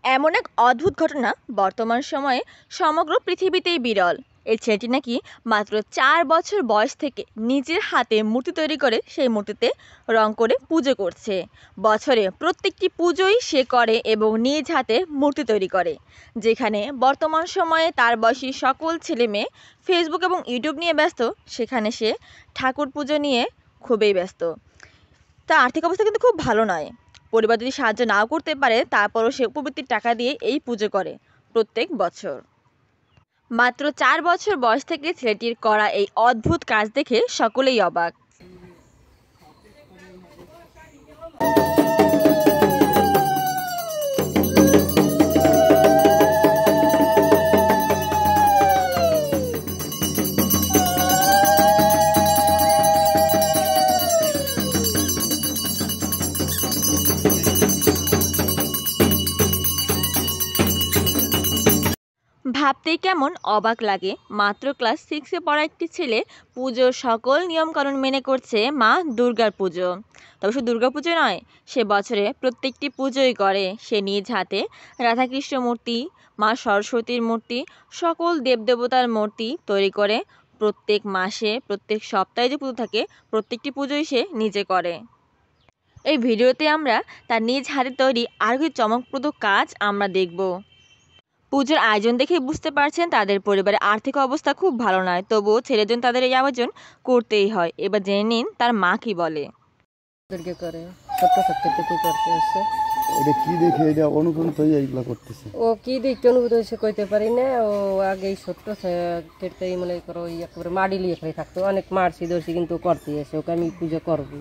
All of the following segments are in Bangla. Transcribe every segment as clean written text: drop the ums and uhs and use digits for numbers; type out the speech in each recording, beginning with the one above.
এমন এক অদ্ভুত ঘটনা বর্তমান সময়ে সমগ্র পৃথিবীতেই বিরল। এই ছেলেটি নাকি মাত্র 4 বছর বয়স থেকে নিজের হাতে মূর্তি তৈরি করে সেই মূর্তিতে রং করে পুজো করছে। বছরে প্রত্যেকটি পুজোই সে করে এবং নিজ হাতে মূর্তি তৈরি করে। যেখানে বর্তমান সময়ে তার বয়সী সকল ছেলে মেয়ে ফেসবুক এবং ইউটিউব নিয়ে ব্যস্ত, সেখানে সে ঠাকুর পুজো নিয়ে খুবই ব্যস্ত। তার আর্থিক অবস্থা কিন্তু খুব ভালো নয়। পরিবার যদি সাহায্য নাও করতে পারে, তারপরও সে উপবৃত্তির টাকা দিয়ে এই পুজো করে প্রত্যেক বছর। মাত্র 4 বছর বয়স থেকে ছেলেটির করা এই অদ্ভুত কাজ দেখে সকলেই অবাক। ভাবতেই কেমন অবাক লাগে, মাত্র ক্লাস 6-এ পড়া একটি ছেলে পুজোর সকল নিয়মকানুন মেনে করছে মা দুর্গার পুজো। তবে শুধু দুর্গা পুজো নয়, সে বছরে প্রত্যেকটি পুজোই করে। সে নিজ হাতে রাধাকৃষ্ণ মূর্তি, মা সরস্বতীর মূর্তি, সকল দেবদেবতার মূর্তি তৈরি করে। প্রত্যেক মাসে, প্রত্যেক সপ্তাহে যে পুজো থাকে, প্রত্যেকটি পুজোই সে নিজে করে। এই ভিডিওতে আমরা তার নিজ হাতে তৈরি আরও কিছু চমকপ্রদ কাজ আমরা দেখব। পুজোর আয়োজন দেখে বুঝতে পারছেন তাদের পরিবারের আর্থিক অবস্থা খুব ভালো নয়, তবুও ছেলের জন্য তাদের এই আয়োজন করতেই হয়। এবার জেনে নিন তার মা কি বলে। করে ছোট থাকতে থেকে করতে হচ্ছে। এটা কি দেখে এটা অনুপ্রাণিত হয়ে এইগুলা করতেছে? ও কি দেখে অনুভূত হয়েছে কইতে পারি না। ও আগে ছোট্ট কেটেই মনে করো একেবারে মাড়ি লিয়ে খালি থাকতো, অনেক মারছি ধরছি কিন্তু করতে এসে ওকে আমি পুজো করবো।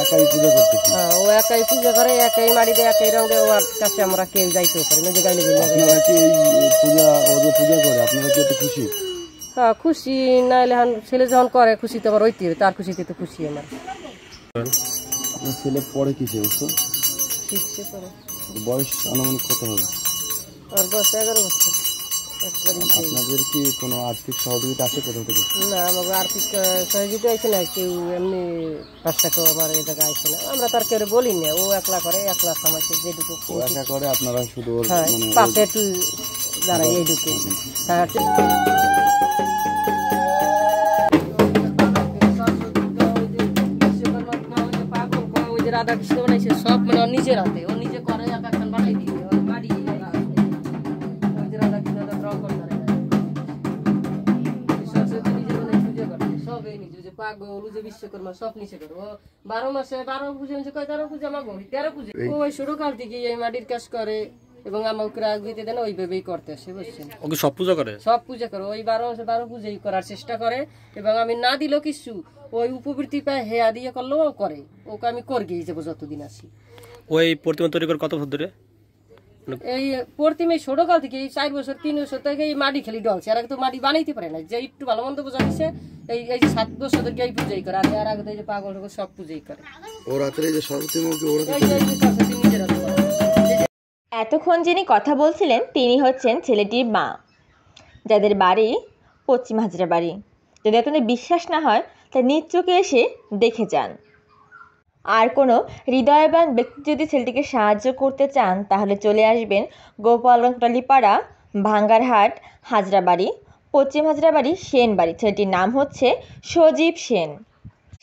একাই পূজা করতেছে? হ্যাঁ, ও একাই পুজো করে, একাই মাড়ি দেয়, একাই রঙে। ওর কাছে আমরা কেউ যাইতেও পারি না যে গাইলে। আপনারা কি এই পূজা ও যে পূজা করে আপনারা কি এত খুশি? হ্যাঁ খুশি, নাহলে ছেলে যখন করে খুশি তো আবার ওইতে তার খুশিতে তো খুশি আমার। আপনার ছেলে পড়ে কিসে? শিখছে পরে। বয়স আনুমানিক কত হবে? ওর বয়স 11 বছর। আপনাদের কি কোনো আর্থিক সহযোগিতা আছে কোথাও থেকে? না, আমাকে আর্থিক সহযোগিতা আছে না, কেউ এমনি 5 টাকা আমার এই জায়গায় আসে না। আমরা তার কেউ বলি না, ও একলা করে, একলা কামাইছে যেটুকু একা করে। আপনারা শুধু পাশে একটু দাঁড়াই এইটুকু। রাধাকৃষ্ণ বানাইছে সব, মানে নিজের হাতে ও নিজে করে, এখন বানাই দিয়ে বাড়ি রাধাকৃষ্ণ রং করতে পাগল যে বিশ্বকর্মা সব নিচে করে। ও 12 মাসে 12 পুজো নিচে কয় 13 পূজা মাগো 13 পূজা। ওই শুরু কাল থেকে এই মাটির কাজ করে এবং আমাকে রাগ দিতে দেন, ওইভাবেই করতে আসে, বুঝছেন? ওকে সব পূজা করে, সব পূজা করে। ওই 12 মাসে 12 পূজাই করার চেষ্টা করে এবং আমি না দিলেও কিছু ওই উপবৃত্তি পায় হেয়া দিয়ে করলেও করে। ওকে আমি করগেই যাবো যতদিন আসি। ওই প্রতিমা তৈরি করে কত বছর ধরে? এই প্রতিমা ছোট কাল থেকে 4 বছর 3 বছর থেকে এই মাটি খালি ডলছে। আর আগে তো মাটি বানাইতে পারে না, যে একটু ভালো মন্দ বোঝা দিচ্ছে। এই যে 7 বছর ধরে এই পূজাই করে। আর আগে তো এই যে পাগল সব পূজাই করে। ও রাতে যে সরস্বতী মূর্তি এতক্ষণ যিনি কথা বলছিলেন তিনি হচ্ছেন ছেলেটির মা, যাদের বাড়ি পশ্চিম হাজরা বাড়ি। যদি আপনাদের বিশ্বাস না হয় তা নিজ চোখে এসে দেখে যান। আর কোনো হৃদয়বান ব্যক্তি যদি ছেলেটিকে সাহায্য করতে চান, তাহলে চলে আসবেন গোপালগঞ্জ টলিপাড়া, ভাঙ্গারহাট, হাজরাবাড়ি, পশ্চিম হাজরাবাড়ি, সেন বাড়ি। ছেলেটির নাম হচ্ছে সজীব সেন।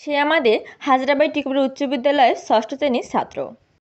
সে আমাদের হাজরাবাড়ি টিকুপুর উচ্চ বিদ্যালয়ের 6ষ্ঠ শ্রেণীর ছাত্র।